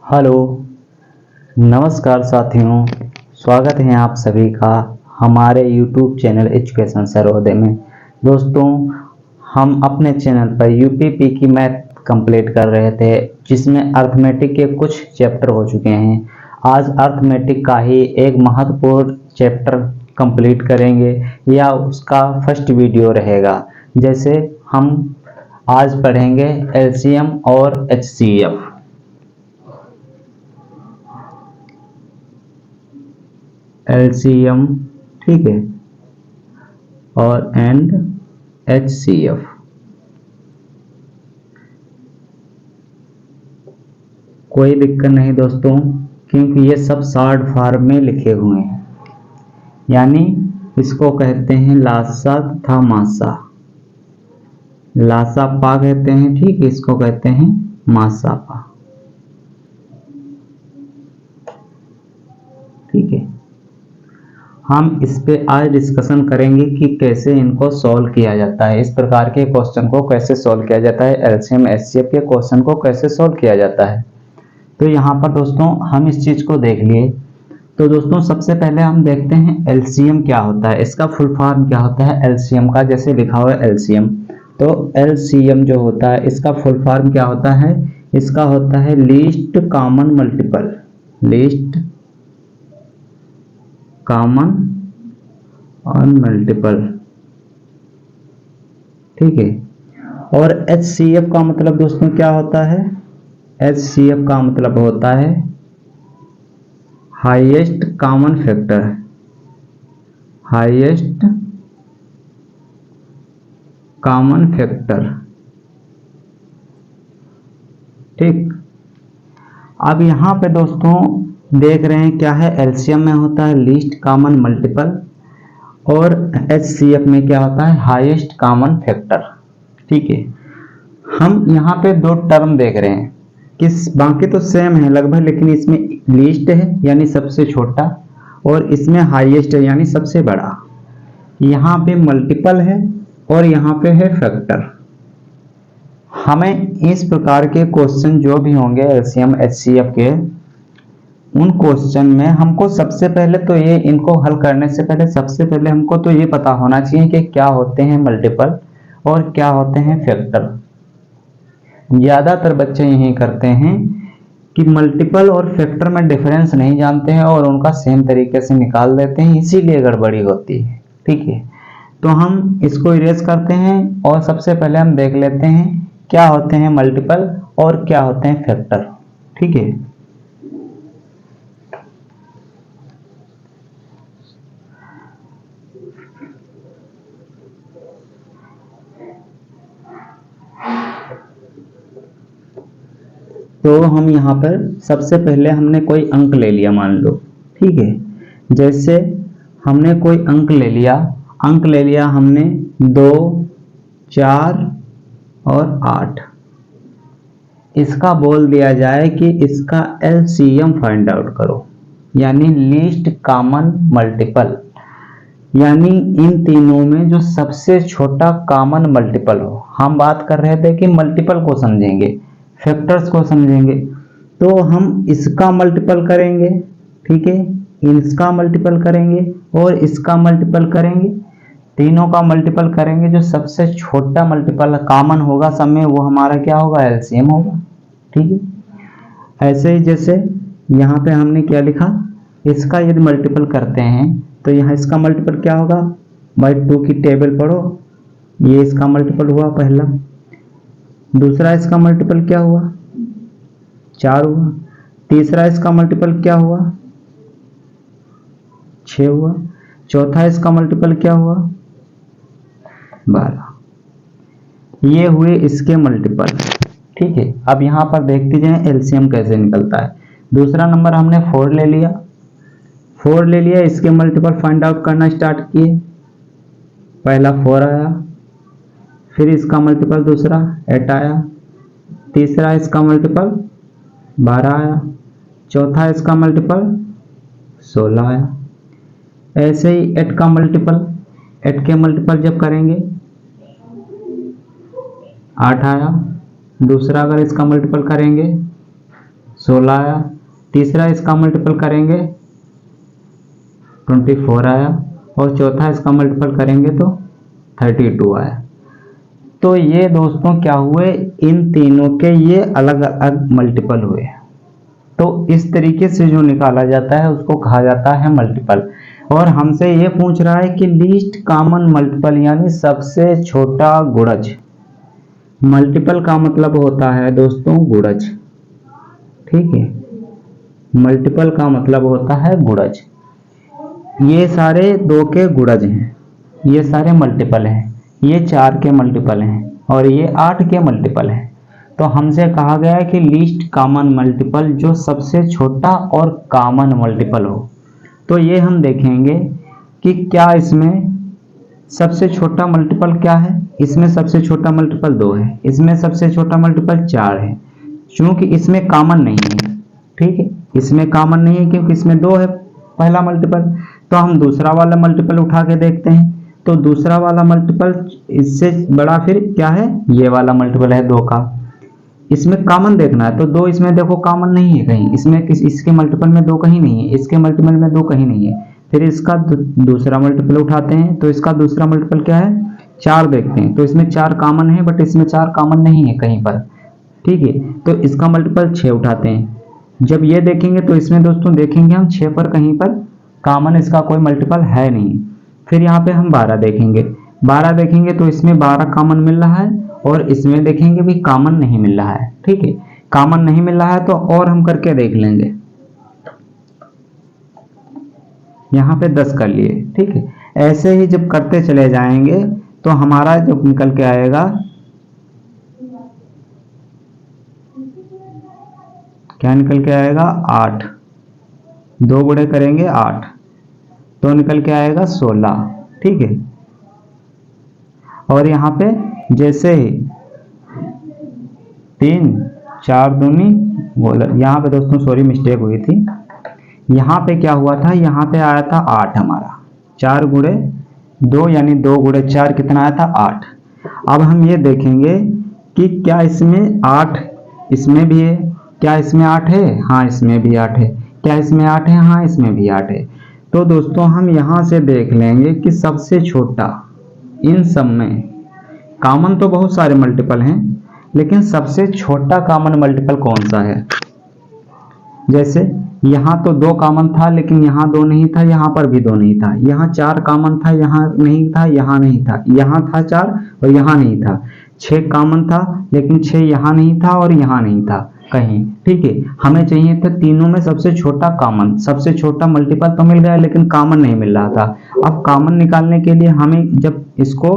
Hello, नमस्कार साथियों। स्वागत है आप सभी का हमारे YouTube चैनल एजुकेशन सर्वोदय में। दोस्तों, हम अपने चैनल पर यूपीपी की मैथ कंप्लीट कर रहे थे, जिसमें अर्थमेटिक के कुछ चैप्टर हो चुके हैं। आज अर्थमेटिक का ही एक महत्वपूर्ण चैप्टर कंप्लीट करेंगे, या उसका फर्स्ट वीडियो रहेगा। जैसे हम आज पढ़ेंगे एलसीएम और एचसीएफ। एलसीएम, ठीक है, और एंड एचसीएफ। कोई दिक्कत नहीं दोस्तों, क्योंकि ये सब शॉर्ट फॉर्म में लिखे हुए हैं। यानी इसको कहते हैं लासा तथा मासा। लासा पा कहते हैं, ठीक है, इसको कहते हैं मासा पा, ठीक है। हम इस पे आज डिस्कशन करेंगे कि कैसे इनको सॉल्व किया जाता है। इस प्रकार के क्वेश्चन को कैसे सॉल्व किया जाता है, एलसीएम एचसीएफ के क्वेश्चन को कैसे सॉल्व किया जाता है। तो यहाँ पर दोस्तों हम इस चीज को देख लिए। तो दोस्तों सबसे पहले हम देखते हैं एलसीएम क्या होता है, इसका फुल फॉर्म क्या होता है एलसीएम का। जैसे लिखा हुआ है एलसीएम, तो एलसीएम जो होता है इसका फुल फॉर्म क्या होता है, इसका होता है least common multiple. Least common और मल्टीपल, ठीक है। और एचसीएफ का मतलब दोस्तों क्या होता है, एचसीएफ का मतलब होता है highest common factor. Highest common factor, ठीक। अब यहां पे दोस्तों देख रहे हैं क्या है, एलसीएम में होता है लीस्ट कॉमन मल्टीपल, और एचसीएफ में क्या होता है हाईएस्ट कॉमन फैक्टर, ठीक है। हम यहाँ पे दो टर्म देख रहे हैं, किस बाकी तो सेम है लगभग, लेकिन इसमें लीस्ट है यानी सबसे छोटा, और इसमें हाईएस्ट है यानी सबसे बड़ा। यहाँ पे मल्टीपल है और यहाँ पे है फैक्टर। हमें इस प्रकार के क्वेश्चन जो भी होंगे एलसीएम एचसीएफ के, उन क्वेश्चन में हमको सबसे पहले तो ये इनको हल करने से पहले सबसे पहले हमको तो ये पता होना चाहिए कि क्या होते हैं मल्टीपल और क्या होते हैं फैक्टर। ज्यादातर बच्चे यही करते हैं कि मल्टीपल और फैक्टर में डिफरेंस नहीं जानते हैं और उनका सेम तरीके से निकाल देते हैं, इसीलिए गड़बड़ी होती है, ठीक है। तो हम इसको इरेज करते हैं और सबसे पहले हम देख लेते हैं क्या होते हैं मल्टीपल और क्या होते हैं फैक्टर, ठीक है। तो हम यहाँ पर सबसे पहले हमने कोई अंक ले लिया, मान लो, ठीक है। जैसे हमने कोई अंक ले लिया, अंक ले लिया हमने 2, 4 और 8। इसका बोल दिया जाए कि इसका एलसीएम फाइंड आउट करो, यानी लीस्ट कॉमन मल्टीपल, यानी इन तीनों में जो सबसे छोटा कॉमन मल्टीपल हो। हम बात कर रहे थे कि मल्टीपल को समझेंगे, फैक्टर्स को समझेंगे, तो हम इसका मल्टीपल करेंगे, ठीक है, इसका मल्टीपल करेंगे और इसका मल्टीपल करेंगे, तीनों का मल्टीपल करेंगे। जो सबसे छोटा मल्टीपल कॉमन होगा सब में, वो हमारा क्या होगा, एलसीएम होगा, ठीक है। ऐसे ही जैसे यहाँ पे हमने क्या लिखा, इसका यदि मल्टीपल करते हैं तो यहाँ इसका मल्टीपल क्या होगा, बाई 2 की टेबल पढ़ो, ये इसका मल्टीपल हुआ पहला। दूसरा इसका मल्टीपल क्या हुआ, 4 हुआ। तीसरा इसका मल्टीपल क्या हुआ, 6 हुआ। चौथा इसका मल्टीपल क्या हुआ, 12। ये हुए इसके मल्टीपल, ठीक है। अब यहाँ पर देखते जाएं एलसीएम कैसे निकलता है। दूसरा नंबर हमने 4 ले लिया, 4 ले लिया, इसके मल्टीपल फाइंड आउट करना स्टार्ट किए। पहला 4 आया, फिर इसका मल्टीपल दूसरा 8 आया, तीसरा इसका मल्टीपल 12 आया, चौथा इसका मल्टीपल 16 आया। ऐसे ही 8 का मल्टीपल, 8 के मल्टीपल जब करेंगे 8 आया, दूसरा अगर इसका मल्टीपल करेंगे 16 आया। तीसरा इसका मल्टीपल करेंगे 24 आया, और चौथा इसका मल्टीपल करेंगे तो 32 आया। तो ये दोस्तों क्या हुए, इन तीनों के ये अलग अलग मल्टीपल हुए। तो इस तरीके से जो निकाला जाता है उसको कहा जाता है मल्टीपल। और हमसे ये पूछ रहा है कि लीस्ट कॉमन मल्टीपल यानी सबसे छोटा गुणज। मल्टीपल का मतलब होता है दोस्तों गुणज, ठीक है, मल्टीपल का मतलब होता है गुणज। ये सारे 2 के गुणज हैं, ये सारे मल्टीपल हैं, ये 4 के मल्टीपल हैं और ये 8 के मल्टीपल हैं। तो हमसे कहा गया है कि लीस्ट कॉमन मल्टीपल जो सबसे छोटा और कॉमन मल्टीपल हो। तो ये हम देखेंगे कि क्या इसमें सबसे छोटा मल्टीपल क्या है। इसमें सबसे छोटा मल्टीपल 2 है, इसमें सबसे छोटा मल्टीपल 4 है, क्योंकि इसमें कॉमन नहीं है, ठीक है, इसमें कॉमन नहीं है क्योंकि इसमें 2 है पहला मल्टीपल। तो हम दूसरा वाला मल्टीपल उठा के देखते हैं, तो दूसरा वाला मल्टीपल इससे बड़ा फिर क्या है, ये वाला मल्टीपल है 2 का। इसमें कॉमन देखना है तो 2 इसमें देखो कॉमन नहीं है कहीं, इसमें इसके मल्टीपल में 2 कहीं नहीं है, इसके मल्टीपल में 2 कहीं नहीं है। फिर इसका दूसरा मल्टीपल उठाते हैं तो इसका दूसरा मल्टीपल क्या है, 4 देखते हैं, तो इसमें 4 कॉमन है बट इसमें 4 कॉमन नहीं है कहीं पर, ठीक है। तो इसका मल्टीपल 6 उठाते हैं, जब ये देखेंगे तो इसमें दोस्तों देखेंगे हम 6 पर कहीं पर कॉमन इसका कोई मल्टीपल है नहीं। फिर यहाँ पे हम 12 देखेंगे, 12 देखेंगे तो इसमें 12 कॉमन मिल रहा है और इसमें देखेंगे भी कॉमन नहीं मिल रहा है, ठीक है, कॉमन नहीं मिल रहा है तो और हम करके देख लेंगे। यहाँ पे 10 कर लिए, ठीक है। ऐसे ही जब करते चले जाएंगे तो हमारा जो निकल के आएगा, क्या निकल के आएगा, 8, 2 गुणे करेंगे 8 तो निकल के आएगा 16, ठीक है। और यहाँ पे जैसे ही 3 4 दूनी बोला, यहाँ पे दोस्तों सॉरी मिस्टेक हुई थी, यहाँ पे क्या हुआ था, यहाँ पे आया था 8 हमारा, 4 गुणे 2 यानी 2 गुणे 4 कितना आया था 8। अब हम ये देखेंगे कि क्या इसमें 8 इसमें भी है, क्या इसमें 8 है, हाँ इसमें भी 8 है, क्या इसमें 8 है, हाँ इसमें भी 8 है। तो दोस्तों हम यहाँ से देख लेंगे कि सबसे छोटा इन सब में, कॉमन तो बहुत सारे मल्टीपल हैं लेकिन सबसे छोटा कॉमन मल्टीपल कौन सा है। जैसे यहाँ तो 2 कॉमन था लेकिन यहाँ 2 नहीं था, यहाँ पर भी 2 नहीं था, यहाँ 4 कॉमन था, यहाँ नहीं था, यहाँ नहीं था, यहाँ था 4 और यहाँ नहीं था, 6 कॉमन था लेकिन 6 यहाँ नहीं था और यहाँ नहीं था कहीं, ठीक है। हमें चाहिए था तीनों में सबसे छोटा कॉमन, सबसे छोटा मल्टीपल तो मिल गया लेकिन कॉमन नहीं मिल रहा था। अब कॉमन निकालने के लिए हमें जब इसको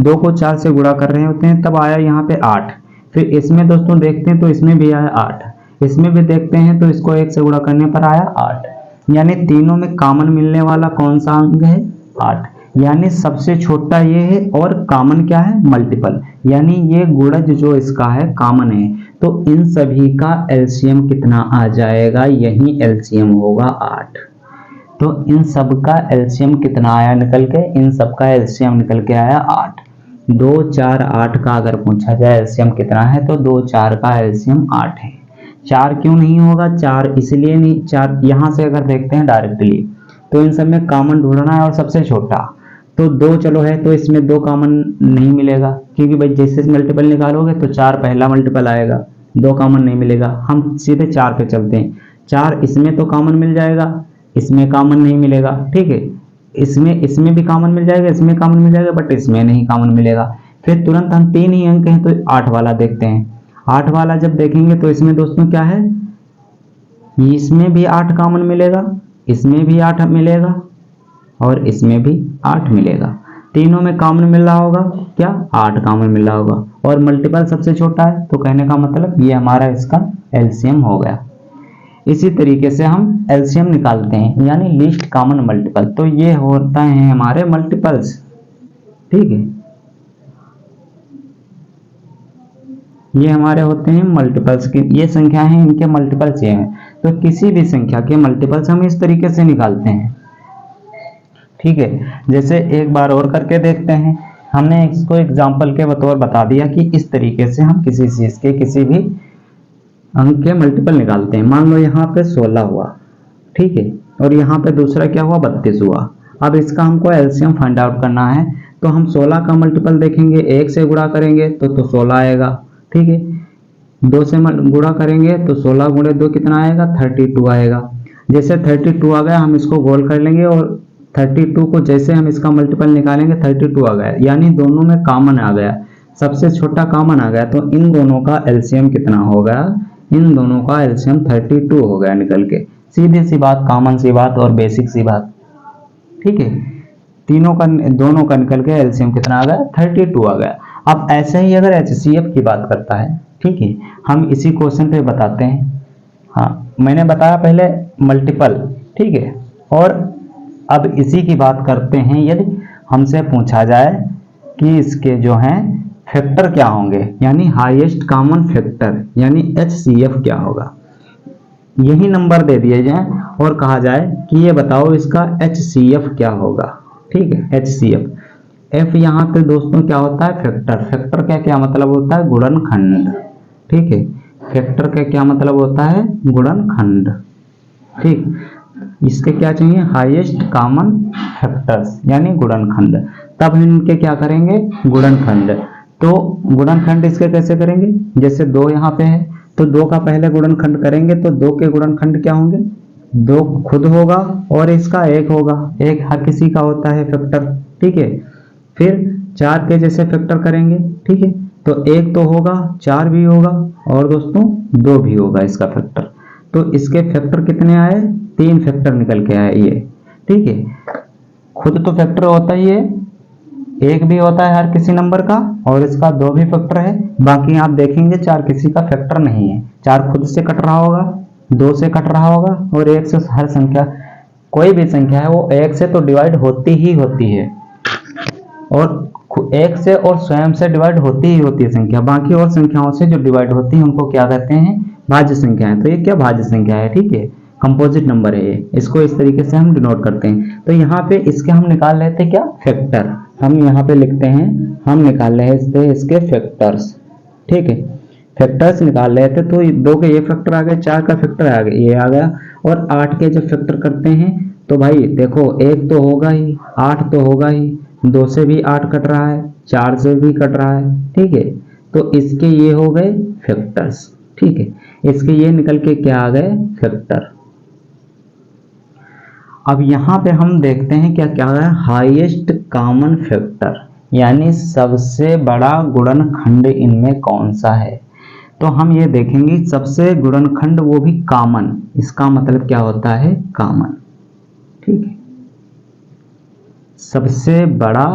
2 को 4 से गुणा कर रहे होते हैं तब आया यहाँ पे 8। फिर इसमें दोस्तों देखते हैं तो इसमें भी आया 8, इसमें भी देखते हैं तो इसको 1 से गुणा करने पर आया 8, यानी तीनों में कॉमन मिलने वाला कौन सा अंक है, 8। यानी सबसे छोटा ये है और कॉमन क्या है, मल्टीपल, यानी ये गुणज जो इसका है कॉमन है। तो इन सभी का एलसीएम कितना आ जाएगा, यही एलसीएम होगा 8। तो इन सब का एलसीएम कितना आया निकल के, इन सब का एलसीएम निकल के आया 8। 2 4 8 का अगर पूछा जाए एलसीएम कितना है तो 2 4 का एलसीएम 8 है। 4 क्यों नहीं होगा, 4 इसलिए नहीं, 4 यहाँ से अगर देखते हैं डायरेक्टली तो इन सब में कॉमन ढूंढना है और सबसे छोटा तो 2 चलो है तो इसमें 2 कॉमन नहीं मिलेगा क्योंकि भाई जैसे मल्टीपल निकालोगे तो 4 पहला मल्टीपल आएगा, 2 कॉमन नहीं मिलेगा। हम सीधे 4 पे चलते हैं, 4 इसमें तो कॉमन मिल जाएगा, इसमें कॉमन नहीं मिलेगा, ठीक है। इसमें भी कॉमन मिल जाएगा, इसमें कॉमन मिल जाएगा बट इसमें नहीं कॉमन मिलेगा। फिर तुरंत हम 3 ही अंक हैं तो 8 वाला देखते हैं। 8 वाला जब देखेंगे तो इसमें दोस्तों क्या है, इसमें भी 8 कॉमन मिलेगा, इसमें भी 8 मिलेगा और इसमें भी 8 मिलेगा। तीनों में कॉमन मिल रहा होगा क्या, 8 कॉमन मिल रहा होगा और मल्टीपल सबसे छोटा है तो कहने का मतलब ये हमारा इसका एलसीएम हो गया। इसी तरीके से हम एलसीएम निकालते हैं यानी लीस्ट कॉमन मल्टीपल। तो ये होता है हमारे मल्टीपल्स, ठीक है, ये हमारे होते हैं मल्टीपल्स की, ये संख्या है इनके मल्टीपल्स ये हैं। तो किसी भी संख्या के मल्टीपल्स हम इस तरीके से निकालते हैं, ठीक है। जैसे एक बार और करके देखते हैं, हमने इसको एग्जांपल के बतौर बता दिया कि इस तरीके से हम किसी चीज के किसी भी अंक के मल्टीपल निकालते हैं। मान लो यहाँ पे 16 हुआ, ठीक है, और यहाँ पे दूसरा क्या हुआ, 32 हुआ। अब इसका हमको एलसीएम फाइंड आउट करना है, तो हम 16 का मल्टीपल देखेंगे, 1 से गुणा करेंगे तो 16 आएगा, ठीक है। 2 से गुणा करेंगे तो 16 गुणे 2 कितना आएगा, 32 आएगा। जैसे 32 आ गया हम इसको गोल कर लेंगे, और 32 को जैसे हम इसका मल्टीपल निकालेंगे 32 आ गया, यानी दोनों में कॉमन आ गया, सबसे छोटा कॉमन आ गया। तो इन दोनों का एलसीएम कितना हो गया, इन दोनों का एलसीएम 32 हो गया निकल के। सीधी सी बात, कॉमन सी बात और बेसिक सी बात, ठीक है। दोनों का निकल के एलसीएम कितना आ गया, 32 आ गया। अब ऐसे ही अगर एचसीएफ की बात करता है, ठीक है, हम इसी क्वेश्चन पे बताते हैं। हाँ, मैंने बताया पहले मल्टीपल, ठीक है, और अब इसी की बात करते हैं। यदि हमसे पूछा जाए कि इसके जो हैं फैक्टर क्या होंगे, यानी हाईएस्ट कॉमन फैक्टर यानी एचसीएफ क्या होगा, यही नंबर दे दिए जाए और कहा जाए कि ये बताओ इसका एचसीएफ क्या होगा, ठीक है। एचसीएफ एफ यहाँ पे दोस्तों क्या होता है, फैक्टर। फैक्टर का क्या मतलब होता है, गुणनखंड, ठीक है। फैक्टर का क्या मतलब होता है, गुणनखंड, ठीक। इसके क्या चाहिए, हाईएस्ट कॉमन फैक्टर्स यानी गुणनखंड। तब हम इनके क्या करेंगे, गुणनखंड। तो गुणनखंड इसके कैसे करेंगे, जैसे 2 यहाँ पे है तो 2 का पहले गुणनखंड करेंगे तो 2 के गुणनखंड क्या होंगे, 2 खुद होगा और इसका 1 होगा, 1 हर किसी का होता है फैक्टर, ठीक है। फिर 4 के जैसे फैक्टर करेंगे, ठीक है, तो 1 तो होगा, 4 भी होगा और दोस्तों 2 भी होगा इसका फैक्टर। तो इसके फैक्टर कितने आए, 3 फैक्टर निकल के आए ये, ठीक है। खुद तो फैक्टर होता ही है, 1 भी होता है हर किसी नंबर का और इसका 2 भी फैक्टर है। बाकी आप देखेंगे 4 किसी का फैक्टर नहीं है, 4 खुद से कट रहा होगा, 2 से कट रहा होगा और 1 से। हर संख्या, कोई भी संख्या है वो 1 से तो डिवाइड होती ही होती है, और 1 से और स्वयं से डिवाइड होती ही होती है संख्या। बाकी और संख्याओं से जो डिवाइड होती है उनको क्या कहते हैं, भाज्य संख्याएं। तो ये क्या भाज्य संख्या है, ठीक है, कंपोजिट नंबर है ये, इसको इस तरीके से हम डिनोट करते हैं। तो यहाँ पे इसके हम निकाल लेते हैं क्या, फैक्टर। हम यहाँ पे लिखते हैं, हम निकाल रहे हैं इसके फैक्टर्स, ठीक है। फैक्टर्स निकाल रहे थे तो 2 के ये फैक्टर आ गए, 4 का फैक्टर आ गया, ये आ गया, और 8 के जब फैक्टर करते हैं तो भाई देखो 1 तो होगा ही, 8 तो होगा ही, 2 से भी 8 कट रहा है, 4 से भी कट रहा है, ठीक है। तो इसके ये हो गए फैक्टर्स, ठीक है। इसके ये निकल के क्या आ गए, फैक्टर। अब यहाँ पे हम देखते हैं क्या क्या है, हाईएस्ट कॉमन फैक्टर यानी सबसे बड़ा गुणनखंड इनमें कौन सा है। तो हम ये देखेंगे सबसे गुणनखंड वो भी कॉमन, इसका मतलब क्या होता है, कॉमन, ठीक है। सबसे बड़ा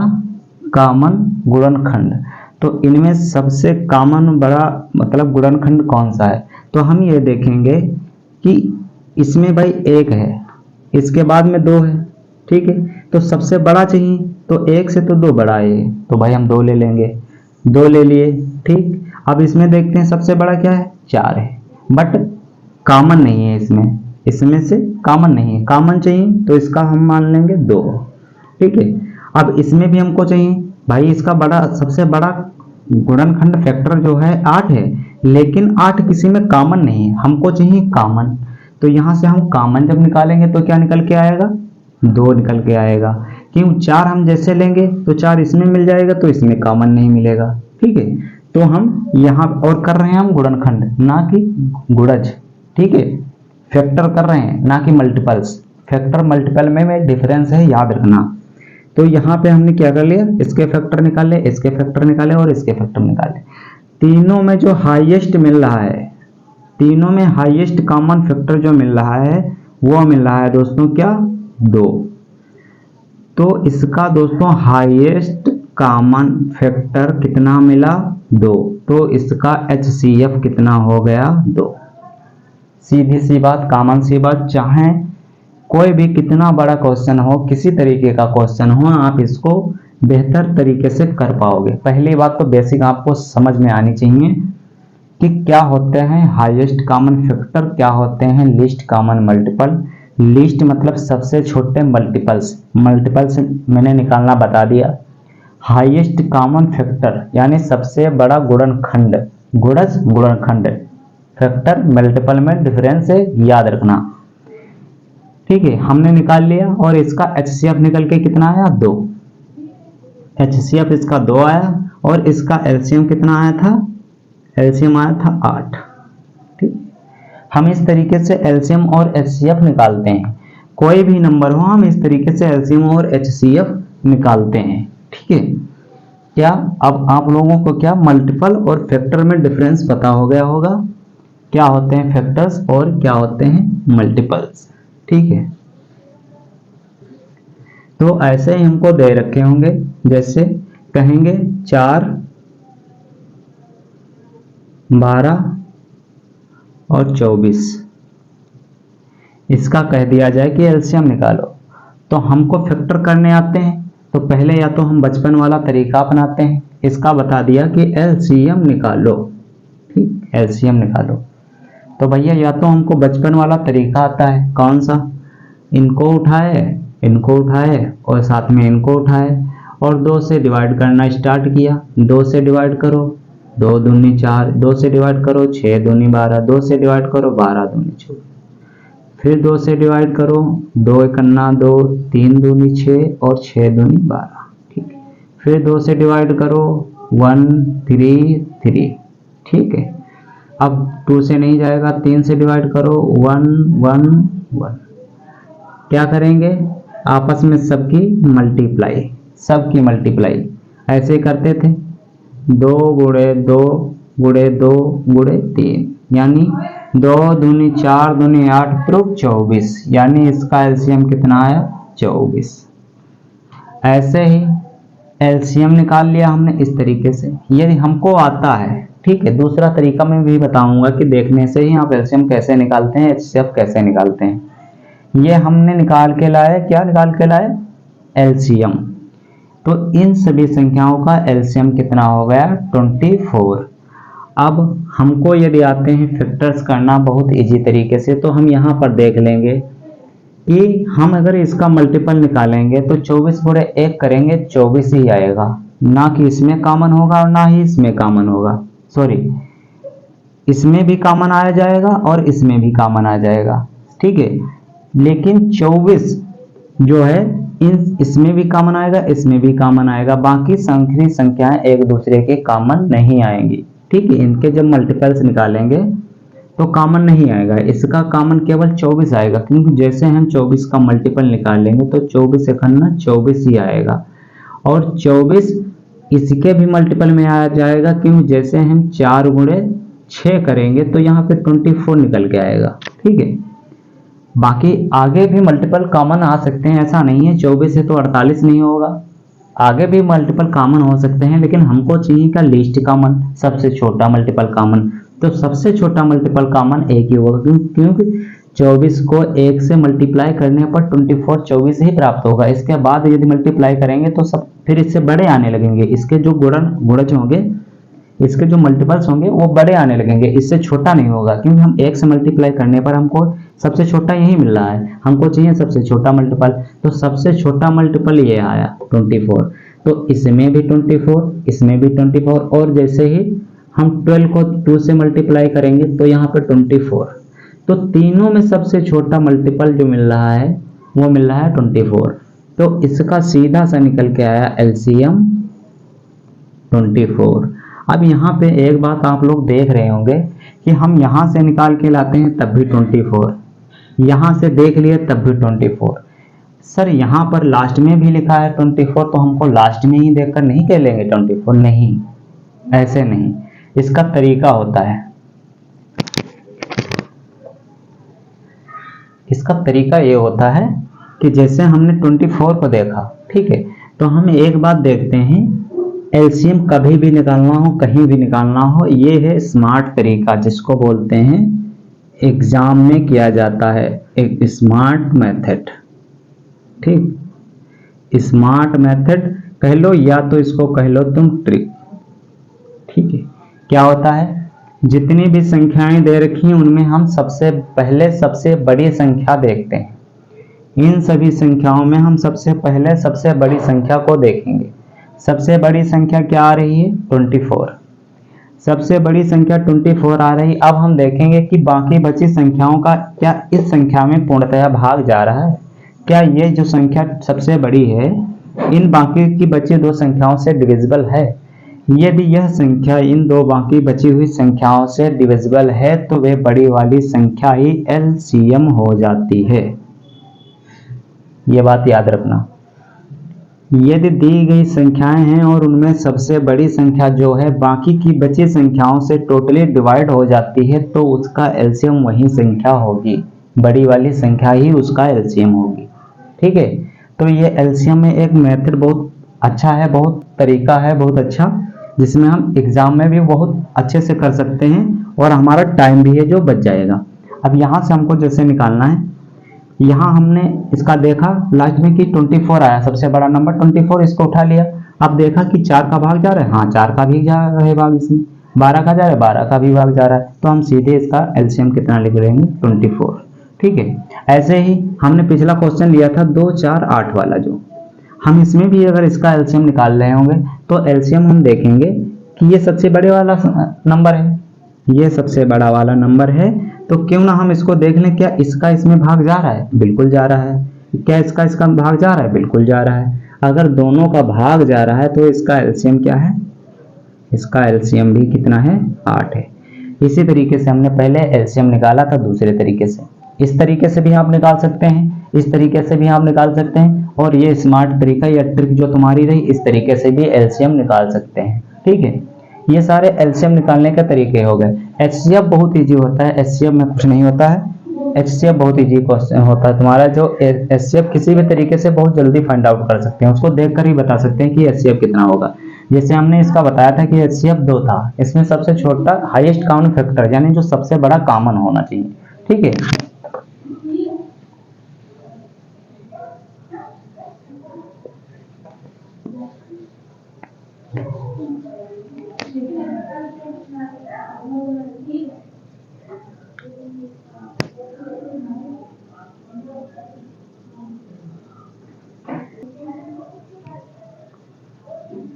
कॉमन गुणनखंड, तो इनमें सबसे कॉमन बड़ा मतलब गुणनखंड कौन सा है। तो हम ये देखेंगे कि इसमें भाई 1 है, इसके बाद में 2 है, ठीक है। तो सबसे बड़ा चाहिए, तो 1 से तो 2 बड़ा है, तो भाई हम 2 ले लेंगे, 2 ले लिए, ठीक। अब इसमें देखते हैं सबसे बड़ा क्या है, 4 है, बट कॉमन नहीं है इसमें से कॉमन नहीं है, कॉमन चाहिए तो इसका हम मान लेंगे 2, ठीक है। अब इसमें भी हमको चाहिए भाई, इसका बड़ा सबसे बड़ा गुणनखंड फैक्टर जो है 8 है, लेकिन 8 किसी में कॉमन नहीं है, हमको चाहिए कॉमन। तो यहाँ से हम कॉमन जब निकालेंगे तो क्या निकल के आएगा, 2 निकल के आएगा। क्यों, 4 हम जैसे लेंगे तो 4 इसमें मिल जाएगा तो इसमें कॉमन नहीं मिलेगा, ठीक है। तो हम यहाँ और कर रहे हैं हम गुणनखंड ना कि गुणज, ठीक है। फैक्टर कर रहे हैं ना कि मल्टीपल्स, फैक्टर मल्टीपल में डिफरेंस है, याद रखना। तो यहाँ पे हमने क्या कर लिया, इसके फैक्टर निकाले, इसके फैक्टर निकाले और इसके फैक्टर निकाले। तीनों में जो हाईएस्ट मिल रहा है, तीनों में हाईएस्ट कॉमन फैक्टर जो मिल रहा है वो मिल रहा है दोस्तों क्या, 2। तो इसका दोस्तों हाईएस्ट कॉमन फैक्टर कितना मिला, 2। तो इसका HCF कितना हो गया, 2। सीधी सी बात, कॉमन सी बात। चाहे कोई भी कितना बड़ा क्वेश्चन हो, किसी तरीके का क्वेश्चन हो, आप इसको बेहतर तरीके से कर पाओगे। पहली बात तो बेसिक आपको समझ में आनी चाहिए कि क्या होते हैं हाईएस्ट कॉमन फैक्टर, क्या होते हैं लीस्ट कॉमन मल्टीपल। लीस्ट मतलब सबसे छोटे, मल्टीपल्स मैंने निकालना बता दिया। हाईएस्ट कॉमन फैक्टर यानी सबसे बड़ा गुणनखंड, गुणनखंड फैक्टर मल्टीपल में डिफरेंस है, याद रखना। ठीक है, हमने निकाल लिया और इसका HCF निकल के कितना आया 2। HCF इसका 2 आया और इसका LCM कितना आया था, LCM आया था 8। ठीक, हम इस तरीके से LCM और HCF निकालते हैं। कोई भी नंबर हो हम इस तरीके से LCM और HCF निकालते हैं। ठीक है, क्या अब आप लोगों को क्या मल्टीपल और फैक्टर में डिफरेंस पता हो गया होगा, क्या होते हैं फैक्टर्स और क्या होते हैं मल्टीपल्स। ठीक है, तो ऐसे ही हमको दे रखे होंगे, जैसे कहेंगे 4, 12 और 24, इसका कह दिया जाए कि एलसीएम निकालो। तो हमको फैक्टर करने आते हैं, तो पहले या तो हम बचपन वाला तरीका अपनाते हैं, इसका बता दिया कि एलसीएम निकालो। ठीक, एलसीएम निकालो। तो भैया या तो हमको बचपन वाला तरीका आता है, कौन सा, इनको उठाए और साथ में इनको उठाए और 2 से डिवाइड करना स्टार्ट किया। 2 से डिवाइड करो, 2 दूनी 4, 2 से डिवाइड करो 6 दूनी 12, 2 से डिवाइड करो 12 दूनी 24, फिर 2 से डिवाइड करो, 2 एकन्ना 2, 3 दूनी 6 और 6 दूनी 12। ठीक, फिर 2 से डिवाइड करो 1 3 3। ठीक है, अब 2 से नहीं जाएगा, 3 से डिवाइड करो 1 1 1। क्या करेंगे, आपस में सबकी मल्टीप्लाई ऐसे करते थे, 2 गुणे 2 गुणे 2 गुणे 3, यानी 2 दूनी 4 दूनी 8 त्रुक 24, यानी इसका एलसीएम कितना आया 24। ऐसे ही एलसीएम निकाल लिया हमने इस तरीके से, यदि हमको आता है। ठीक है, दूसरा तरीका मैं भी बताऊंगा कि देखने से ही आप एलसीएम कैसे निकालते हैं, एचसीएफ कैसे निकालते हैं। ये हमने निकाल के लाए, क्या निकाल के लाए, एलसीएम। तो इन सभी संख्याओं का एलसीएम कितना हो गया 24। अब हमको यदि आते हैं फैक्टर्स करना बहुत इजी तरीके से, तो हम यहाँ पर देख लेंगे कि हम अगर इसका मल्टीपल निकालेंगे तो 24 गुणे 1 करेंगे 24 ही आएगा, ना कि इसमें कॉमन होगा और ना ही इसमें कॉमन होगा। सॉरी, इसमें भी कॉमन आ जाएगा और इसमें भी कॉमन आ जाएगा। ठीक है, लेकिन 24 जो है इसमें भी कॉमन आएगा, इसमें भी कॉमन आएगा, बाकी संख्याएं एक दूसरे के कॉमन नहीं आएंगी। ठीक है, इनके जब मल्टीपल्स निकालेंगे तो कॉमन नहीं आएगा, इसका कॉमन केवल 24 आएगा, क्योंकि जैसे हम 24 का मल्टीपल निकालेंगे तो 24 एकन्ना 24 ही आएगा, और 24 इसके भी मल्टीपल में आ जाएगा, क्योंकि जैसे हम 4 गुणे 6 करेंगे तो यहाँ पे 24 निकल के आएगा। ठीक है, बाकी आगे भी मल्टीपल कॉमन आ सकते हैं, ऐसा नहीं है 24 से तो 48 नहीं होगा, आगे भी मल्टीपल कॉमन हो सकते हैं, लेकिन हमको चाहिए का लीस्ट कॉमन, सबसे छोटा मल्टीपल कॉमन। तो सबसे छोटा मल्टीपल कॉमन 1 ही होगा, क्योंकि 24 को 1 से मल्टीप्लाई करने पर 24 24 ही प्राप्त होगा। इसके बाद यदि मल्टीप्लाई करेंगे तो सब फिर इससे बड़े आने लगेंगे, इसके जो गुणज होंगे, इसके जो मल्टीपल्स होंगे वो बड़े आने लगेंगे, इससे छोटा नहीं होगा, क्योंकि हम 1 से मल्टीप्लाई करने पर हमको सबसे छोटा यही मिल रहा है, हमको चाहिए सबसे छोटा मल्टीपल। तो सबसे छोटा मल्टीपल ये आया 24, तो इसमें भी 24, इसमें भी 24, और जैसे ही हम 12 को 2 से मल्टीप्लाई करेंगे तो यहाँ पे 24, तो तीनों में सबसे छोटा मल्टीपल जो मिल रहा है वो मिल रहा है 24। तो इसका सीधा सा निकल के आया एलसीएम 24। अब यहाँ पे एक बात आप लोग देख रहे होंगे कि हम यहाँ से निकाल के लाते हैं तब भी 24, यहाँ से देख लिए तब भी 24। सर यहाँ पर लास्ट में भी लिखा है 24, तो हमको लास्ट में ही देखकर नहीं कह लेंगे 24, नहीं, ऐसे नहीं, इसका तरीका होता है। इसका तरीका ये होता है कि जैसे हमने 24 को देखा, ठीक है, तो हम एक बात देखते हैं, एलसीएम कभी भी निकालना हो, कहीं भी निकालना हो, ये है स्मार्ट तरीका, जिसको बोलते हैं एग्जाम में किया जाता है एक स्मार्ट मेथड। ठीक, स्मार्ट मेथड कह लो या तो इसको कह लो तुम ट्रिक। ठीक है, क्या होता है, जितनी भी संख्याएं दे रखी हैं उनमें हम सबसे पहले सबसे बड़ी संख्या देखते हैं। इन सभी संख्याओं में हम सबसे पहले सबसे बड़ी संख्या को देखेंगे। सबसे बड़ी संख्या क्या आ रही है 24। सबसे बड़ी संख्या 24 आ रही। अब हम देखेंगे कि बाकी बची संख्याओं का क्या इस संख्या में पूर्णतया भाग जा रहा है, क्या ये जो संख्या सबसे बड़ी है इन बाकी की बची दो संख्याओं से डिविजिबल है। यदि यह संख्या इन दो बाकी बची हुई संख्याओं से डिविजिबल है तो वे बड़ी वाली संख्या ही एलसीएम हो जाती है। ये बात याद रखना। यदि दी गई संख्याएं हैं और उनमें सबसे बड़ी संख्या जो है बाकी की बची संख्याओं से टोटली डिवाइड हो जाती है तो उसका एलसीएम वही संख्या होगी, बड़ी वाली संख्या ही उसका एलसीएम होगी। ठीक है, तो ये एलसीएम में एक मेथड बहुत अच्छा है, बहुत तरीका है, बहुत अच्छा, जिसमें हम एग्जाम में भी बहुत अच्छे से कर सकते हैं और हमारा टाइम भी है जो बच जाएगा। अब यहाँ से हमको जैसे निकालना है, यहाँ हमने इसका देखा लास्ट में कि 24 आया, सबसे बड़ा नंबर 24, इसको उठा लिया। अब देखा कि 4 का भाग जा रहा है, हाँ 4 का भी जा रहा है भाग, इसमें 12 का जा रहा है, 12 का भी भाग जा रहा है, तो हम सीधे इसका एलसीएम कितना लिख लेंगे 24। ठीक है, ऐसे ही हमने पिछला क्वेश्चन लिया था 2, 4, 8 वाला, जो हम इसमें भी अगर इसका एलसीएम निकाल रहे होंगे तो एलसीएम हम देखेंगे कि ये सबसे बड़े वाला नंबर है, ये सबसे बड़ा वाला नंबर है, तो क्यों ना हम इसको देख लें, क्या इसका इसमें भाग जा रहा है, बिल्कुल जा रहा है। क्या इसका भाग जा रहा है, बिल्कुल जा रहा है। अगर दोनों का भाग जा रहा है तो इसका एलसीएम क्या है, इसका एलसीएम भी कितना है, 8 है। इसी तरीके से हमने पहले एलसीएम निकाला था दूसरे तरीके से, इस तरीके से भी आप निकाल सकते हैं, इस तरीके से भी आप निकाल सकते हैं, और ये स्मार्ट तरीका या ट्रिक जो तुम्हारी रही इस तरीके से भी एलसीएम निकाल सकते हैं। ठीक है, ये सारे एलसीएम निकालने के तरीके हो गए। एचसीएफ बहुत इजी होता है, एचसीएफ में कुछ नहीं होता है, एचसीएफ बहुत इजी क्वेश्चन होता है तुम्हारा, जो एचसीएफ किसी भी तरीके से बहुत जल्दी फाइंड आउट कर सकते हैं, उसको देखकर ही बता सकते हैं कि एचसीएफ कितना होगा। जैसे हमने इसका बताया था कि एचसीएफ 2 था, इसमें सबसे छोटा हाईएस्ट कॉमन फैक्टर यानी जो सबसे बड़ा कॉमन होना चाहिए। ठीक है,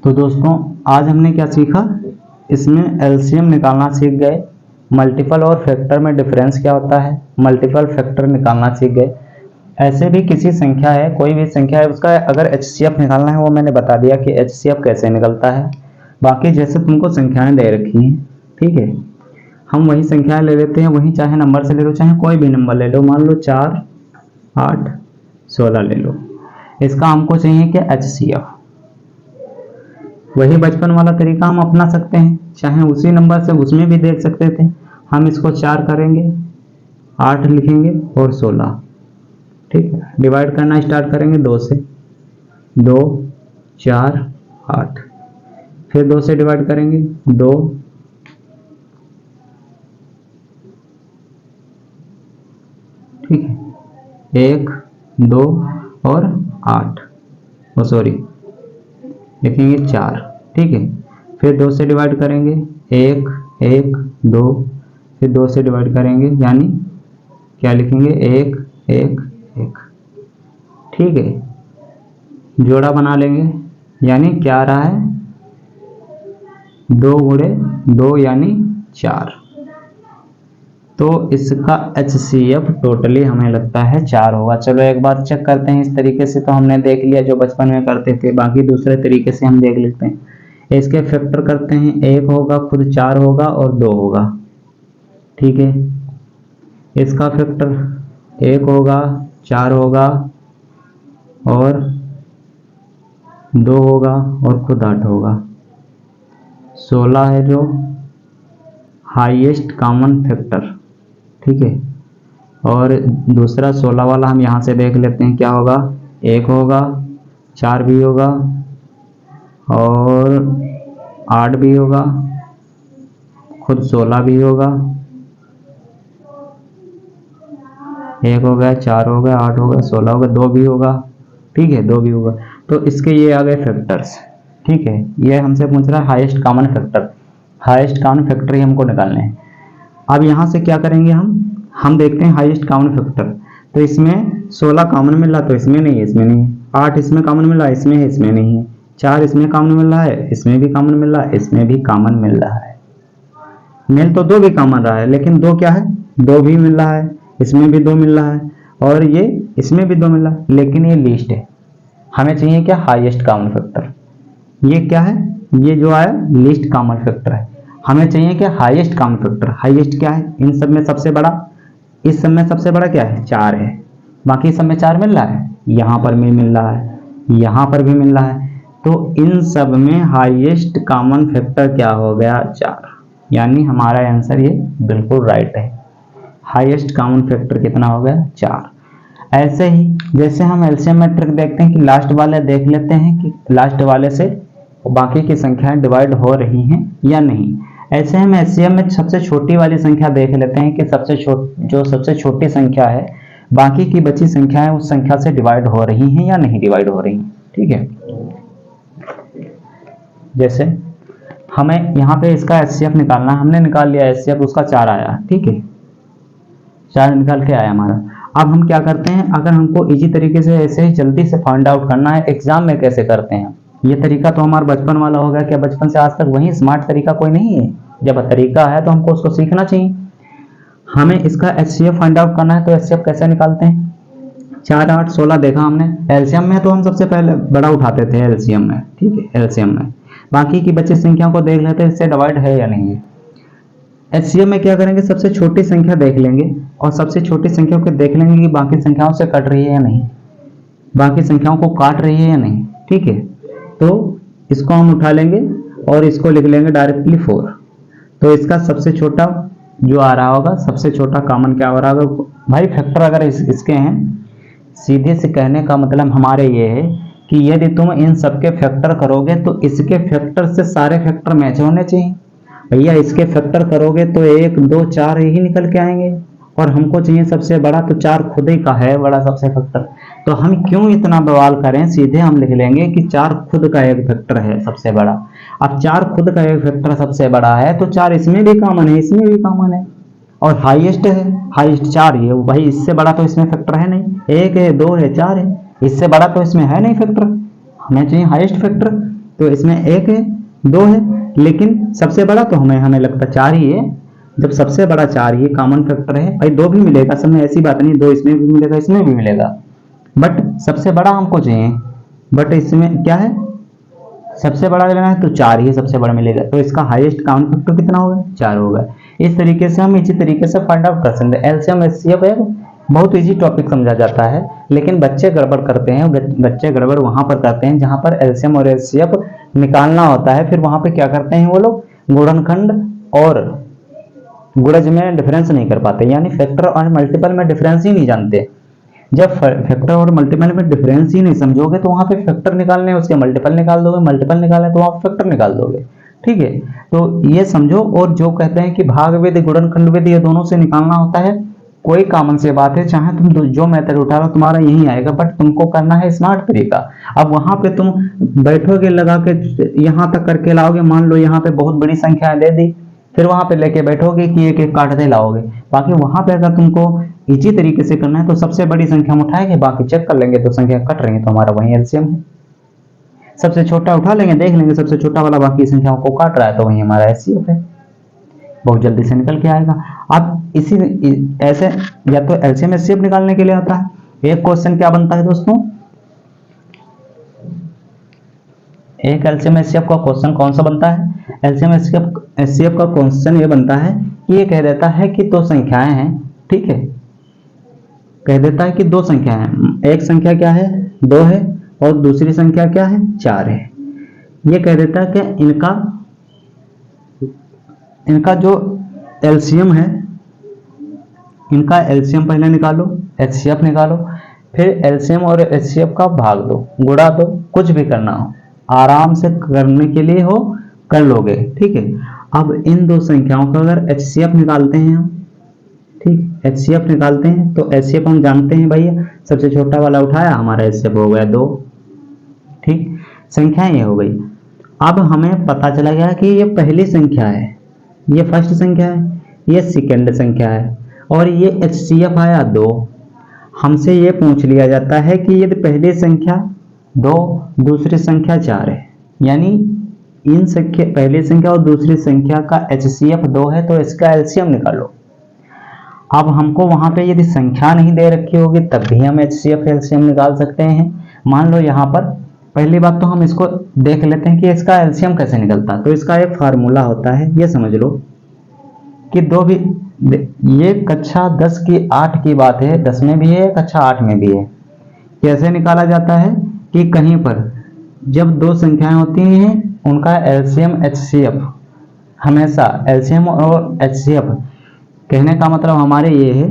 तो दोस्तों आज हमने क्या सीखा, इसमें एलसीएम निकालना सीख गए, मल्टीपल और फैक्टर में डिफरेंस क्या होता है, मल्टीपल फैक्टर निकालना सीख गए। ऐसे भी किसी संख्या है, कोई भी संख्या है, उसका अगर एचसीएफ निकालना है वो मैंने बता दिया कि एचसीएफ कैसे निकलता है। बाकी जैसे तुमको संख्याएं दे रखी हैं, ठीक है, हम वही संख्याएं ले लेते हैं, वही चाहे नंबर से ले लो चाहे कोई भी नंबर ले लो, मान लो 4, 8, 16 ले लो। इसका हमको चाहिए कि एचसीएफ, वही बचपन वाला तरीका हम अपना सकते हैं, चाहे उसी नंबर से उसमें भी देख सकते थे। हम इसको 4 करेंगे, 8 लिखेंगे और 16। ठीक है, डिवाइड करना स्टार्ट करेंगे 2 से, 2, 4, 8, फिर 2 से डिवाइड करेंगे 2, ठीक है, 1, 2 और 8, सॉरी लिखेंगे 4। ठीक है, फिर 2 से डिवाइड करेंगे 1, 1, 2, फिर 2 से डिवाइड करेंगे यानी क्या लिखेंगे 1, 1, 1। ठीक है, जोड़ा बना लेंगे यानी क्या आ रहा है 2 गुणे 2 यानी 4। तो इसका एचसीएफ टोटली हमें लगता है 4 होगा। चलो एक बार चेक करते हैं, इस तरीके से तो हमने देख लिया जो बचपन में करते थे, बाकी दूसरे तरीके से हम देख लेते हैं। इसके फैक्टर करते हैं, 1 होगा, खुद 4 होगा और 2 होगा। ठीक है, इसका फैक्टर 1 होगा, 4 होगा और 2 होगा और खुद 8 होगा। 16 है जो हाईएस्ट कॉमन फैक्टर। ठीक है, और दूसरा 16 वाला हम यहाँ से देख लेते हैं क्या होगा, 1 होगा, 4 भी होगा और 8 भी होगा, खुद 16 भी होगा, 1 हो गया, 4 हो गया, 8 होगा, 16 होगा, 2 भी होगा। ठीक है, 2 भी होगा। तो इसके ये आ गए फैक्टर्स। ठीक है, ये हमसे पूछ रहा है highest common factor, highest common factor ही हमको निकालने हैं। अब यहाँ से क्या करेंगे, हम देखते हैं हाईएस्ट कॉमन फैक्टर। तो इसमें 16 कॉमन मिल रहा तो इसमें नहीं है, इसमें नहीं है। 8 इसमें कॉमन मिल रहा है, इसमें है, इसमें नहीं है। 4 इसमें कॉमन मिल रहा है, इसमें भी कॉमन मिल रहा है, इसमें भी कॉमन मिल रहा है। मेल तो दो भी कॉमन रहा है, लेकिन दो क्या है, दो भी मिल रहा है, इसमें भी दो मिल रहा है और ये इसमें भी दो मिल रहा है, लेकिन ये लीस्ट है। हमें चाहिए क्या, हाईएस्ट कॉमन फैक्टर। ये क्या है, ये जो आया लीस्ट कॉमन फैक्टर है। हमें चाहिए क्या, हाईएस्ट कॉमन फैक्टर। हाईएस्ट क्या है, इन सब में सबसे बड़ा, इस सब में सबसे बड़ा क्या है, 4 है। बाकी सब में 4 मिल रहा है, यहाँ पर भी मिल रहा है, यहाँ पर भी मिल रहा है, तो इन सब में हाईएस्ट कॉमन फैक्टर क्या हो गया, 4। यानी हमारा आंसर ये बिल्कुल राइट है। हाईएस्ट कॉमन फैक्टर कितना हो गया, 4। ऐसे ही जैसे हम एलसीएम में ट्रिक देखते हैं कि लास्ट वाले देख लेते हैं कि लास्ट वाले से बाकी की संख्याएं डिवाइड हो रही हैं या नहीं। ऐसे हम एलसीएम में सबसे छोटी वाली संख्या देख लेते हैं कि सबसे छोटी संख्या है बाकी की बची संख्याएं उस संख्या से डिवाइड हो रही हैं या नहीं डिवाइड हो रही हैं। ठीक है, जैसे हमें यहाँ पे इसका एचसीएफ निकालना, हमने निकाल लिया एचसीएफ, उसका 4 आया। ठीक है, 4 निकाल के आया हमारा। अब हम क्या करते हैं, अगर हमको इजी तरीके से ऐसे ही जल्दी से फाइंड आउट करना है एग्जाम में कैसे करते हैं, ये तरीका तो हमारा बचपन वाला हो गया, क्या बचपन से आज तक वही स्मार्ट तरीका कोई नहीं है। जब तरीका है तो हमको उसको सीखना चाहिए। हमें इसका एचसीएफ फाइंड आउट करना है, तो एचसीएफ कैसे निकालते हैं, 4 8 16 देखा हमने। एलसीएम में तो हम सबसे पहले बड़ा उठाते थे एलसीएम में। ठीक है, एलसीएम में बाकी की बची संख्याओं को देख लेते हैं इससे डिवाइड है या नहीं है। एचसीएफ में क्या करेंगे, सबसे छोटी संख्या देख लेंगे और सबसे छोटी संख्या को देख लेंगे कि बाकी संख्याओं से कट रही है या नहीं, बाकी संख्याओं को काट रही है या नहीं। ठीक है, तो इसको हम उठा लेंगे और इसको लिख लेंगे डायरेक्टली 4। तो इसका सबसे छोटा जो आ रहा होगा, सबसे छोटा कॉमन क्या हो रहा होगा भाई, फैक्टर अगर इसके हैं, सीधे से कहने का मतलब हमारे ये है कि यदि तुम इन सबके फैक्टर करोगे तो इसके फैक्टर से सारे फैक्टर मैच होने चाहिए। भैया इसके फैक्टर करोगे तो 1 2 4 ही निकल के आएंगे और हमको चाहिए सबसे बड़ा, तो 4 खुद ही का है बड़ा सबसे फैक्टर। तो हम क्यों इतना बवाल करें, सीधे हम लिख लेंगे कि 4 खुद का एक फैक्टर है सबसे बड़ा। अब 4 खुद का एक फैक्टर सबसे बड़ा है तो 4 इसमें भी कॉमन है, इसमें भी कॉमन है और हाईएस्ट है, हाईएस्ट 4 ही है भाई। इससे बड़ा तो इसमें फैक्टर है नहीं, 1 है 2 है 4 है, इससे बड़ा तो इसमें है नहीं फैक्टर। हमें चाहिए हाईएस्ट फैक्टर, तो इसमें 1 है 2 है, लेकिन सबसे बड़ा तो हमें लगता 4 ही है। जब सबसे बड़ा 4 ही कॉमन फैक्टर है भाई, 2 भी मिलेगा सब में, ऐसी बात नहीं, 2 इसमें भी मिलेगा इसमें भी मिलेगा, बट सबसे बड़ा हमको चाहिए। बट इसमें क्या है, सबसे बड़ा लेना है तो 4 ही सबसे बड़ा मिलेगा, तो इसका हाईएस्ट कॉमन फैक्टर कितना होगा, 4 होगा। इस तरीके से हम इसी तरीके से फाइंड आउट कर सकते हैं। एलसीएम एचसीएफ एक बहुत इजी टॉपिक समझा जाता है, लेकिन बच्चे गड़बड़ करते हैं। बच्चे गड़बड़ वहां पर करते हैं जहां पर एलसीएम और एचसीएफ निकालना होता है, फिर वहां पे क्या करते हैं वो लोग, गुणनखंड और गुणज में डिफरेंस नहीं कर पाते, यानी फैक्टर और मल्टीपल में डिफरेंस ही नहीं जानते। जब फैक्टर और मल्टीपल में डिफरेंस ही नहीं समझोगे तो वहां पे फैक्टर निकालने उसके मल्टीपल निकाल दोगे, मल्टीपल निकालने तो वहां फैक्टर निकाल दोगे। ठीक है, तो ये समझो। और जो कहते हैं कि भाग विधि गुणनखंड विधि ये दोनों से निकालना होता है, कोई कॉमन से बात है, चाहे तुम जो मेथड उठा लो तुम्हारा यही आएगा, बट तुमको करना है स्मार्ट तरीका। अब वहां पे तुम बैठोगे लगा के यहाँ तक करके लाओगे, मान लो यहाँ पे बहुत बड़ी संख्या दे दी, फिर वहां पे लेके बैठोगे कि एक एक काटते लाओगे। बाकी वहां पे अगर तुमको इसी तरीके से करना है तो सबसे बड़ी संख्या हम उठाएंगे, बाकी चेक कर लेंगे तो संख्या कट रही है तो हमारा वही एलसीएम है। सबसे छोटा उठा लेंगे, देख लेंगे सबसे छोटा वाला बाकी संख्याओं को काट रहा है तो वही हमारा एचसीएफ है, बहुत जल्दी से निकल के आएगा। अब इसी ऐसे या तो एलसीएम एचसीएफ निकालने के लिए आता है। एक क्वेश्चन क्या बनता है दोस्तों, एक एलसीएम एचसीएफ का क्वेश्चन कौन सा बनता है, एलसीएम एचसीएफ का क्वेश्चन ये बनता है कि ये कह देता है कि 2 संख्याएं हैं। ठीक है, कह देता है कि 2 संख्याएं हैं, एक संख्या क्या है 2 है और दूसरी संख्या क्या है 4 है। ये कह देता है कि इनका जो एलसीएम है, इनका एलसीएम पहले निकालो, एचसीएफ निकालो, फिर एलसीएम और एचसीएफ का भाग दो, गुणा दो, कुछ भी करना हो आराम से करने के लिए हो कर लोगे। ठीक है, अब इन 2 संख्याओं का अगर एचसीएफ निकालते हैं हम, ठीक, एचसीएफ निकालते हैं तो एचसीएफ हम जानते हैं भैया, सबसे छोटा वाला उठाया हमारा एचसीएफ हो गया 2। ठीक, संख्या ये हो गई। अब हमें पता चला गया कि ये पहली संख्या है, ये फर्स्ट संख्या है, ये सेकंड संख्या है और ये एचसीएफ आया 2। हमसे ये पूछ लिया जाता है कि यदि पहली संख्या 2 दूसरी संख्या 4 है, यानी इन संख्या, पहली संख्या और दूसरी संख्या का HCF 2 है तो इसका एलसीएम निकालो। अब हमको वहां पे यदि संख्या नहीं दे रखी होगी तब भी हम HCF एलसीएम निकाल सकते हैं। मान लो यहाँ पर पहली बात तो हम इसको देख लेते हैं कि इसका एलसीएम कैसे निकलता है। तो इसका एक फार्मूला होता है, ये समझ लो कि दो भी, ये कक्षा 10 की 8 की बात है, 10 में भी है, कक्षा 8 में भी है। कैसे निकाला जाता है कि कहीं पर जब दो संख्याएं होती हैं उनका एलसीएम HCF, हमेशा एलसीएम और HCF, कहने का मतलब हमारे ये है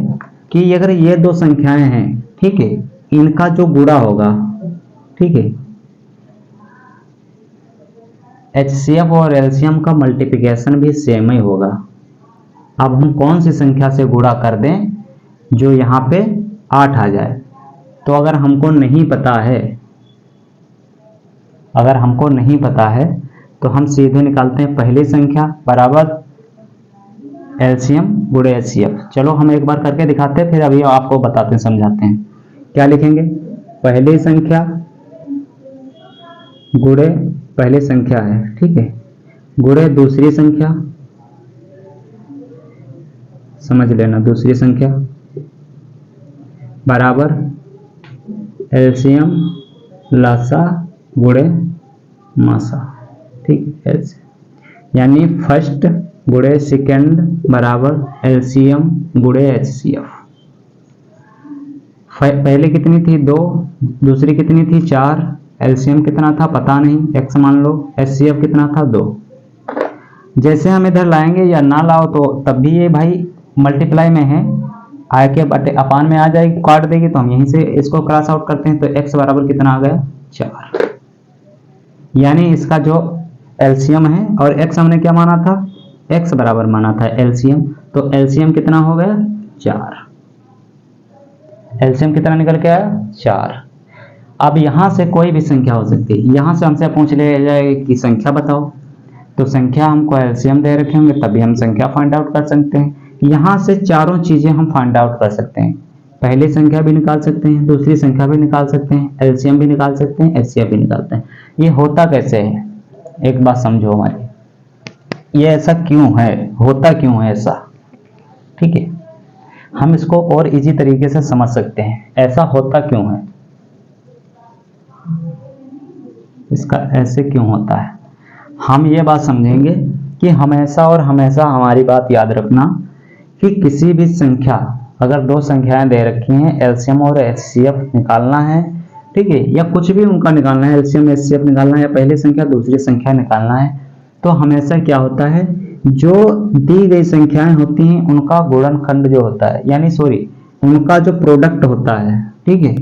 कि अगर ये दो संख्याएं हैं, ठीक है, इनका जो गुणा होगा, ठीक है, HCF और एलसीएम का मल्टीप्लिकेशन भी सेम ही होगा। अब हम कौन सी संख्या से गुणा कर दें जो यहाँ पे 8 आ जाए। तो अगर हमको नहीं पता है, अगर हमको नहीं पता है तो हम सीधे निकालते हैं पहली संख्या बराबर एलसीएम गुणे HCF। चलो हम एक बार करके दिखाते हैं, फिर अभी आपको बताते हैं, समझाते हैं। क्या लिखेंगे? पहली संख्या गुणे, पहली संख्या है, ठीक है, गुणे दूसरी संख्या, समझ लेना, दूसरी संख्या बराबर एलसीएम लासा गुणे मासा, ठीक है, यानी फर्स्ट गुणे सेकेंड बराबर एलसीएम गुणे HCF। पहले कितनी थी? 2, दूसरी कितनी थी? 4, एलसीएम कितना था पता नहीं, x मान लो, HCF कितना था? 2। जैसे हम इधर लाएंगे या ना लाओ तो तब भी ये भाई मल्टीप्लाई में है, आके बटे अपान में आ जाएगी, काट देगी, तो हम यहीं से इसको क्रॉस आउट करते हैं। तो x बराबर कितना आ गया? 4। यानी इसका जो एलसीएम है, और x हमने क्या माना था? x बराबर माना था एलसीएम, तो एलसीएम कितना हो गया? 4। एलसीएम कितना निकल के आया? 4। अब यहां से कोई भी संख्या हो सकती है, यहां से हमसे पूछ ले जाए कि संख्या बताओ, तो संख्या हमको एलसीएम दे रखे होंगे तभी हम संख्या फाइंड आउट कर सकते हैं। यहां से चारों चीजें हम फाइंड आउट कर सकते हैं, पहली संख्या भी निकाल सकते हैं, दूसरी संख्या भी निकाल सकते हैं, एलसीएम भी निकाल सकते हैं, HCF भी निकालते हैं। ये होता कैसे है, एक बात समझो हमारी, ये ऐसा क्यों है, होता क्यों है ऐसा, ठीक है, हम इसको और इजी तरीके से समझ सकते हैं, ऐसा होता क्यों है, इसका ऐसे क्यों होता है। हम ये बात समझेंगे कि हमेशा और हमेशा हमारी बात याद रखना कि किसी भी संख्या, अगर दो संख्याएं दे रखी हैं, एलसीएम और HCF निकालना है, ठीक है, या कुछ भी उनका निकालना है, एलसीएम HCF निकालना है, या पहली संख्या दूसरी संख्या निकालना है, तो हमेशा क्या होता है, जो दी गई संख्याएं होती हैं उनका गुणनखंड जो होता है, यानी सॉरी, उनका जो प्रोडक्ट होता है, ठीक है,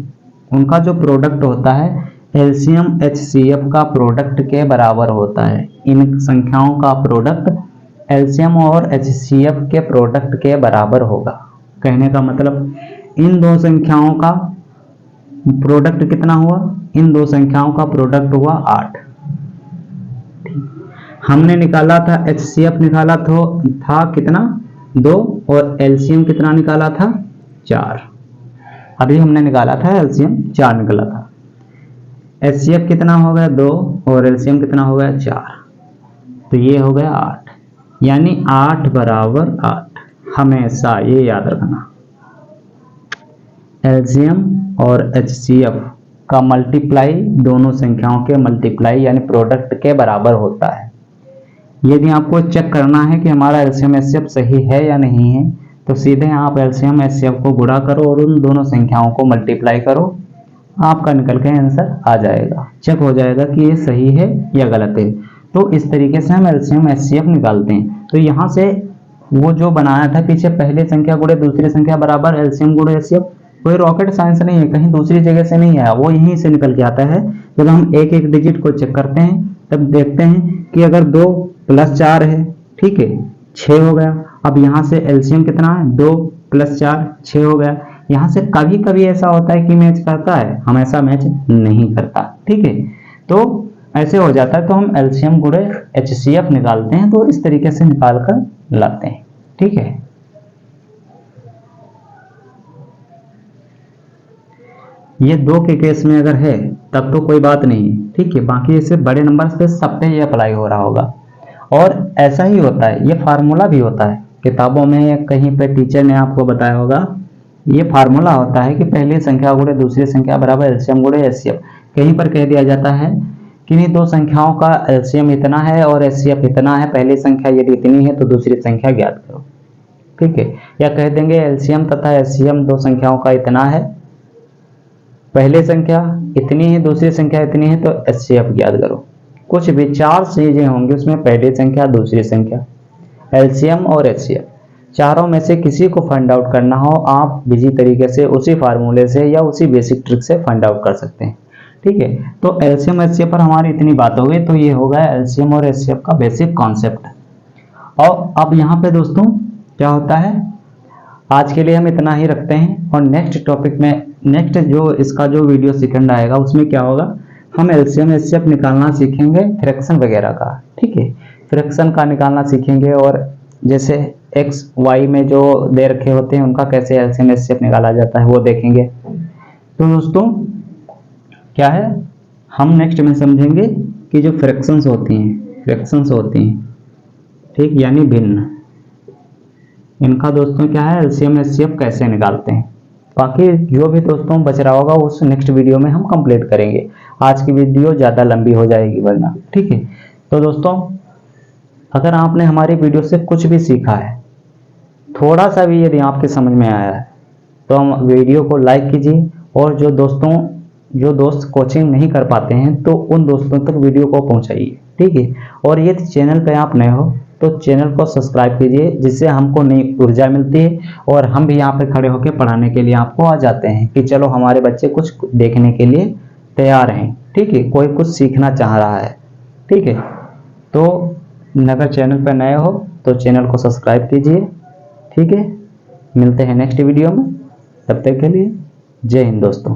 उनका जो प्रोडक्ट होता है एलसीएम HCF का प्रोडक्ट के बराबर होता है। इन संख्याओं का प्रोडक्ट एलसीएम और HCF के प्रोडक्ट के बराबर होगा। कहने का मतलब इन दो संख्याओं का प्रोडक्ट कितना हुआ, इन दो संख्याओं का प्रोडक्ट हुआ 8। हमने निकाला था HCF निकाला था कितना, 2, और एलसीएम कितना निकाला था, 4। अभी हमने निकाला था एलसीएम 4 निकला था, HCF कितना हो गया 2, और एलसीएम कितना हो गया 4, तो ये हो गया 8, यानी 8 बराबर 8। हमेशा ये याद रखना, एलसीएम और HCF का मल्टीप्लाई दोनों संख्याओं के मल्टीप्लाई यानी प्रोडक्ट के बराबर होता है। यदि आपको चेक करना है कि हमारा एलसीएम HCF सही है या नहीं है, तो सीधे आप एलसीएम HCF को गुणा करो और उन दोनों संख्याओं को मल्टीप्लाई करो, आपका निकल के आंसर आ जाएगा, चेक हो जाएगा कि ये सही है या गलत है। तो इस तरीके से हम एलसीएम HCF निकालते हैं। तो यहाँ से वो जो बनाया था पीछे, पहली संख्या गुणे दूसरी संख्या बराबर एलसीएम गुणे HCF, कोई रॉकेट साइंस नहीं है, कहीं दूसरी जगह से नहीं आया, वो यहीं से निकल के आता है। जब हम एक एक डिजिट को चेक करते हैं तब देखते हैं कि अगर 2 + 4 है, ठीक है, 6 हो गया। अब यहाँ से एलसीएम कितना है, 2 + 4 6 हो गया। यहाँ से कभी कभी ऐसा होता है कि मैच करता है, हमेशा मैच नहीं करता, ठीक है, तो ऐसे हो जाता है। तो हम एलसीएम गुणे HCF निकालते हैं, तो इस तरीके से निकाल कर लाते हैं, ठीक है। ये 2 के केस में अगर है तब तो कोई बात नहीं, ठीक है। बाकी ऐसे बड़े नंबर पे सब पे ये अप्लाई हो रहा होगा। और ऐसा ही होता है, ये फार्मूला भी होता है किताबों में या कहीं पे टीचर ने आपको बताया होगा। ये फार्मूला होता है कि पहली संख्या गुणे दूसरी संख्या बराबर एलसीएम गुणे एचसीएफ। कहीं पर कह दिया जाता है कि नहीं, दो संख्याओं का एलसीएम इतना है और एचसीएफ इतना है, पहली संख्या यदि इतनी है तो दूसरी संख्या ज्ञात करो, ठीक है। या कह देंगे एलसीएम तथा एचसीएम दो संख्याओं का इतना है, पहली संख्या इतनी है दूसरी संख्या इतनी है तो एचसीएफ ज्ञात करो। कुछ भी चार चीजें होंगी उसमें, पहली संख्या दूसरी संख्या एलसीएम और एचसीएफ, चारों में से किसी को फाइंड आउट करना हो आप बिजी तरीके से उसी फार्मूले से या उसी बेसिक ट्रिक से फाइंड आउट कर सकते हैं, ठीक है। तो एलसीएम एचसीएफ पर हमारी इतनी बात हो गई, तो ये हो गया एलसीएम और एचसीएफ का बेसिक कॉन्सेप्ट। और अब यहाँ पे दोस्तों क्या होता है, आज के लिए हम इतना ही रखते हैं और नेक्स्ट टॉपिक में, नेक्स्ट जो इसका जो वीडियो सेकंड आएगा उसमें क्या होगा, हम एलसीएम एचसीएफ निकालना सीखेंगे, फ्रैक्शन वगैरह का, ठीक है। फ्रैक्शन का निकालना सीखेंगे और जैसे एक्स वाई में जो दे रखे होते हैं उनका कैसे एलसीएम एचसीएफ निकाला जाता है वो देखेंगे। तो दोस्तों क्या है, हम नेक्स्ट में समझेंगे कि जो फ्रैक्शंस होती हैं, ठीक, यानी भिन्न, इनका दोस्तों क्या है एलसीएम एचसीएफ कैसे निकालते हैं। बाकी जो भी दोस्तों बच रहा होगा उस नेक्स्ट वीडियो में हम कंप्लीट करेंगे। आज की वीडियो ज़्यादा लंबी हो जाएगी वरना, ठीक है। तो दोस्तों अगर आपने हमारी वीडियो से कुछ भी सीखा है, थोड़ा सा भी यदि आपके समझ में आया है, तो हम वीडियो को लाइक कीजिए। और जो दोस्त कोचिंग नहीं कर पाते हैं तो उन दोस्तों तक वीडियो को पहुंचाइए, ठीक है। और यदि चैनल पे आप नए हो तो चैनल को सब्सक्राइब कीजिए, जिससे हमको नई ऊर्जा मिलती है और हम भी यहाँ पे खड़े होकर पढ़ाने के लिए आपको आ जाते हैं कि चलो हमारे बच्चे कुछ देखने के लिए तैयार हैं, ठीक है, कोई कुछ सीखना चाह रहा है, ठीक है। तो अगर चैनल पर नए हो तो चैनल को सब्सक्राइब कीजिए, ठीक है। मिलते हैं नेक्स्ट वीडियो में, तब तक के लिए जय हिंद दोस्तों।